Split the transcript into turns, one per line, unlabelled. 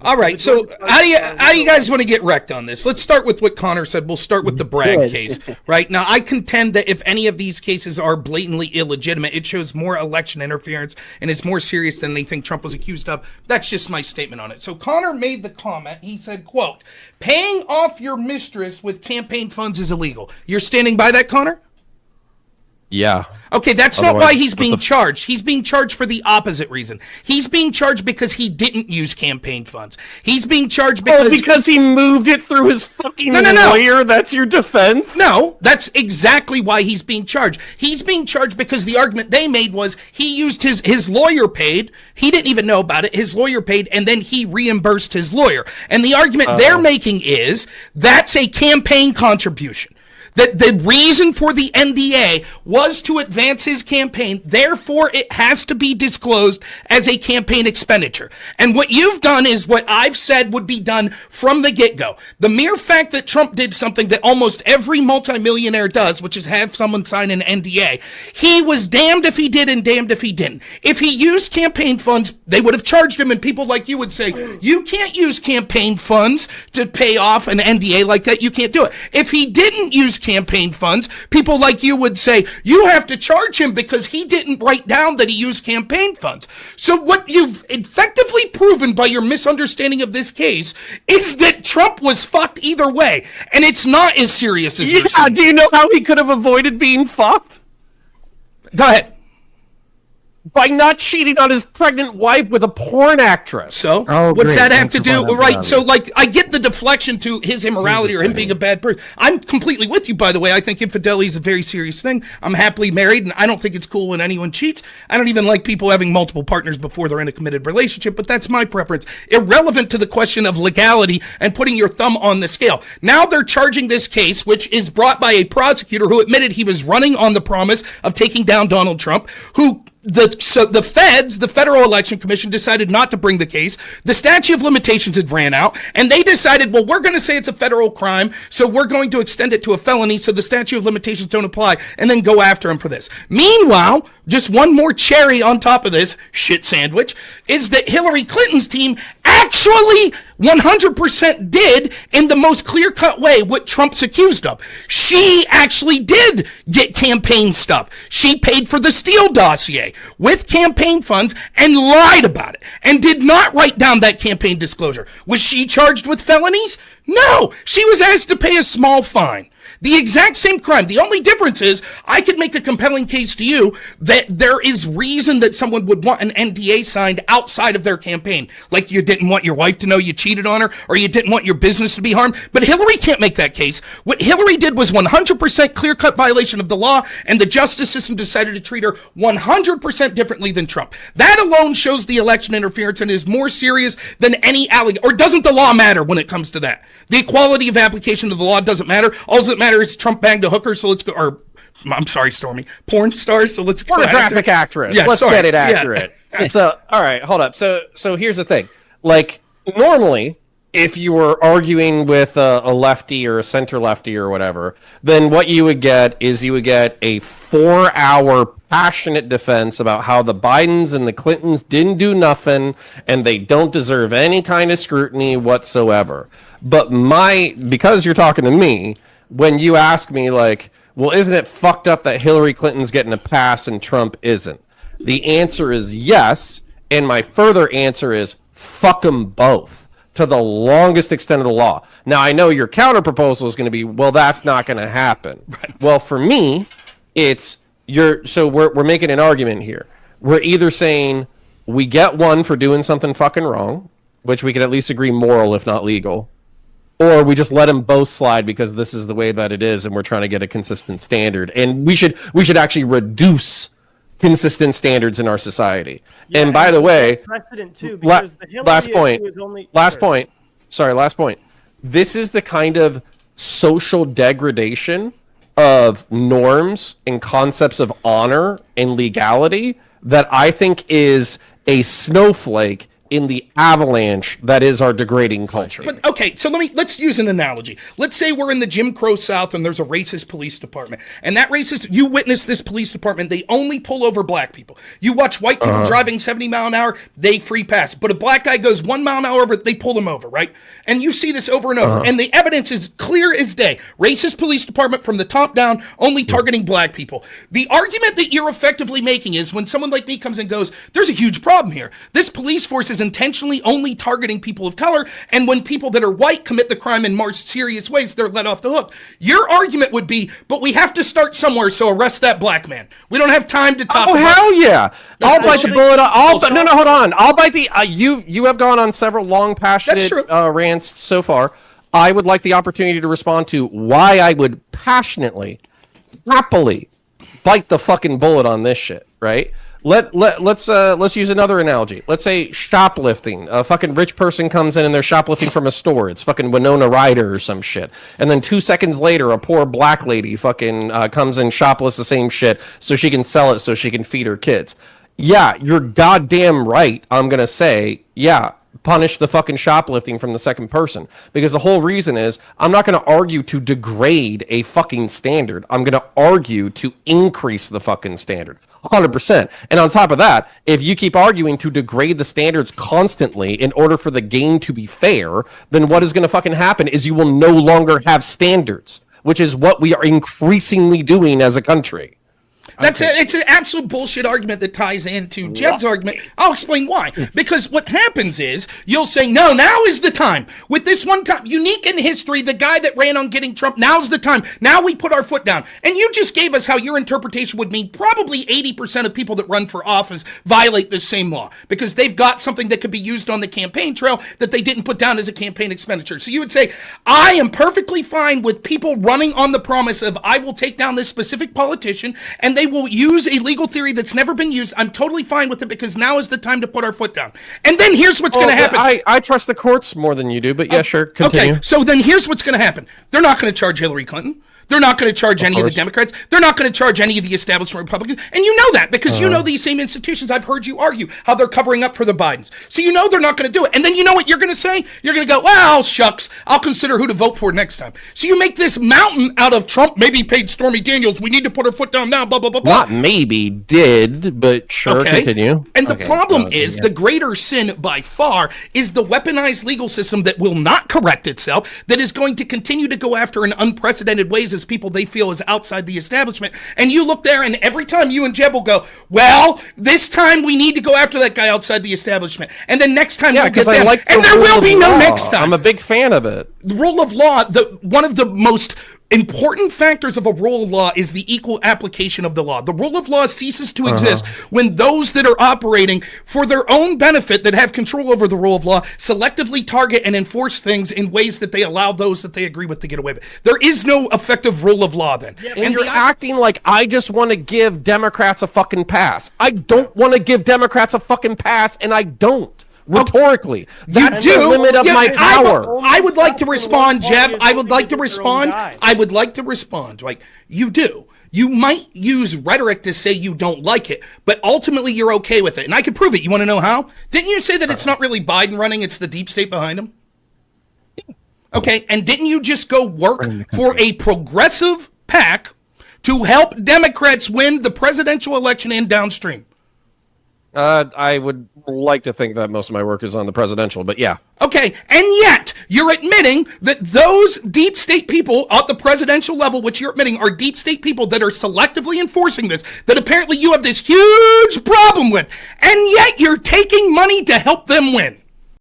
All right, so how do you guys want to get wrecked on this? Let's start with what Connor said. We'll start with the Bragg case, right? Now, I contend that if any of these cases are blatantly illegitimate, it shows more election interference and is more serious than anything Trump was accused of. That's just my statement on it. So Connor made the comment. He said, quote, "Paying off your mistress with campaign funds is illegal." You're standing by that, Connor?
Yeah.
Okay, that's not why he's being charged. He's being charged for the opposite reason. He's being charged because he didn't use campaign funds. He's being charged
because he moved it through his fucking lawyer? That's your defense?
No, that's exactly why he's being charged. He's being charged because the argument they made was he used his lawyer paid. He didn't even know about it. His lawyer paid, and then he reimbursed his lawyer. And the argument they're making is that's a campaign contribution. That the reason for the NDA was to advance his campaign, therefore it has to be disclosed as a campaign expenditure. And what you've done is what I've said would be done from the get-go. The mere fact that Trump did something that almost every multimillionaire does, which is have someone sign an NDA, he was damned if he did and damned if he didn't. If he used campaign funds, they would have charged him, and people like you would say, you can't use campaign funds to pay off an NDA like that. You can't do it. If he didn't use campaign funds, people like you would say, you have to charge him because he didn't write down that he used campaign funds. So what you've effectively proven by your misunderstanding of this case is that Trump was fucked either way, and it's not as serious as you're saying.
Do you know how he could have avoided being fucked?
Go ahead.
By not cheating on his pregnant wife with a porn actress.
So, what's that have to do? Right, so, like, I get the deflection to his immorality or him being a bad person. I'm completely with you, by the way. I think infidelity is a very serious thing. I'm happily married, and I don't think it's cool when anyone cheats. I don't even like people having multiple partners before they're in a committed relationship, but that's my preference. Irrelevant to the question of legality and putting your thumb on the scale. Now they're charging this case, which is brought by a prosecutor who admitted he was running on the promise of taking down Donald Trump, who... So the feds, the Federal Election Commission, decided not to bring the case. The statute of limitations had ran out, and they decided, well, we're going to say it's a federal crime, so we're going to extend it to a felony so the statute of limitations don't apply, and then go after him for this. Meanwhile, just one more cherry on top of this shit sandwich is that Hillary Clinton's team actually 100% did in the most clear-cut way what Trump's accused of. She actually did get campaign stuff. She paid for the Steele dossier with campaign funds and lied about it and did not write down that campaign disclosure. Was she charged with felonies? No, she was asked to pay a small fine. The exact same crime. The only difference is I could make a compelling case to you that there is reason that someone would want an NDA signed outside of their campaign. Like you didn't want your wife to know you cheated on her, or you didn't want your business to be harmed. But Hillary can't make that case. What Hillary did was 100% clear-cut violation of the law, and the justice system decided to treat her 100% differently than Trump. That alone shows the election interference and is more serious than any allegation. Or doesn't the law matter when it comes to that? The equality of application of the law doesn't matter. All that matters is Trump banged a hooker, so let's go. Or I'm sorry, Stormy, porn star. So let's go.
Pornographic actress. Yeah, let's get it accurate. Yeah. So, all right, hold up. So here's the thing. Like normally, if you were arguing with a lefty or a center lefty or whatever, then what you would get is you would get a 4-hour passionate defense about how the Bidens and the Clintons didn't do nothing and they don't deserve any kind of scrutiny whatsoever. But because you're talking to me, when you ask me, like, well, isn't it fucked up that Hillary Clinton's getting a pass and Trump isn't? The answer is yes, and my further answer is fuck them both to the longest extent of the law. Now, I know your counter proposal is going to be, well, that's not going to happen. Right. Well, for me, we're making an argument here. We're either saying we get one for doing something fucking wrong, which we can at least agree moral, if not legal, or we just let them both slide because this is the way that it is and we're trying to get a consistent standard. And we should actually reduce consistent standards in our society. Yeah, and by the way,
precedent too, because the
last point. This is the kind of social degradation of norms and concepts of honor and legality that I think is a snowflake in the avalanche that is our degrading culture.
But okay, so let's use an analogy. Let's say we're in the Jim Crow South and there's a racist police department. And that you witness this police department, they only pull over black people. You watch white people driving 70 mile an hour, they free pass. But a black guy goes 1 mile an hour over, they pull him over, right? And you see this over and over. And the evidence is clear as day. Racist police department from the top down, only targeting black people. The argument that you're effectively making is when someone like me comes and goes, there's a huge problem here. This police force is intentionally only targeting people of color, and when people that are white commit the crime in more serious ways, they're let off the hook. Your argument would be, but we have to start somewhere, so arrest that black man. We don't have time to talk about...
Oh, hell yeah. I'll bite the bullet. No, hold on. I'll bite the... You have gone on several long, passionate rants so far. I would like the opportunity to respond to why I would passionately, happily bite the fucking bullet on this shit, right? Let's use another analogy. Let's say shoplifting. A fucking rich person comes in and they're shoplifting from a store. It's fucking Winona Ryder or some shit. And then 2 seconds later, a poor black lady fucking comes and shoplifts the same shit so she can sell it so she can feed her kids. Yeah, you're goddamn right. I'm gonna say, yeah, punish the fucking shoplifting from the second person. Because the whole reason is, I'm not going to argue to degrade a fucking standard. I'm going to argue to increase the fucking standard. 100%. And on top of that, if you keep arguing to degrade the standards constantly in order for the game to be fair, then what is going to fucking happen is you will no longer have standards, which is what we are increasingly doing as a country.
It's an absolute bullshit argument that ties into Jeb's argument. I'll explain why. Because what happens is, you'll say, no, now is the time. With this one time, unique in history, the guy that ran on getting Trump, now's the time. Now we put our foot down. And you just gave us how your interpretation would mean probably 80% of people that run for office violate this same law. Because they've got something that could be used on the campaign trail that they didn't put down as a campaign expenditure. So you would say, I am perfectly fine with people running on the promise of, I will take down this specific politician, and they will use a legal theory that's never been used. I'm totally fine with it because now is the time to put our foot down. And then here's what's going to happen.
I trust the courts more than you do, but yeah, sure, continue.
Okay, so then here's what's going to happen. They're not going to charge Hillary Clinton. They're not going to charge any of the Democrats. They're not going to charge any of the establishment Republicans. And you know that because you know these same institutions. I've heard you argue how they're covering up for the Bidens. So you know they're not going to do it. And then you know what you're going to say? You're going to go, well, shucks, I'll consider who to vote for next time. So you make this mountain out of Trump maybe paid Stormy Daniels. We need to put our foot down now, blah, blah, blah, blah.
Not maybe, did, but sure, continue.
And the problem is the greater sin by far is the weaponized legal system that will not correct itself, that is going to continue to go after in unprecedented ways as people they feel is outside the establishment. And you look there and every time you and Jeb will go, well, this time we need to go after that guy outside the establishment. And then next time we'll get them. And there will be no next time.
I'm a big fan of it.
The rule of law, one of the most important factors of a rule of law is the equal application of the law. The rule of law ceases to exist when those that are operating for their own benefit, that have control over the rule of law, selectively target and enforce things in ways that they allow those that they agree with to get away with. There is no effective rule of law then.
Yeah, and you're acting like I just want to give Democrats a fucking pass. I don't want to give Democrats a fucking pass, and I don't. Rhetorically, that's the limit of my power.
I would like to respond, Jeb. I would like to respond. Like, you do. You might use rhetoric to say you don't like it, but ultimately you're okay with it. And I can prove it. You want to know how? Didn't you say that it's not really Biden running, it's the deep state behind him? Okay, and didn't you just go work for a progressive PAC to help Democrats win the presidential election and downstream?
I would like to think that most of my work is on the presidential, but yeah.
Okay, and yet you're admitting that those deep state people at the presidential level, which you're admitting are deep state people that are selectively enforcing this, that apparently you have this huge problem with, and yet you're taking money to help them win.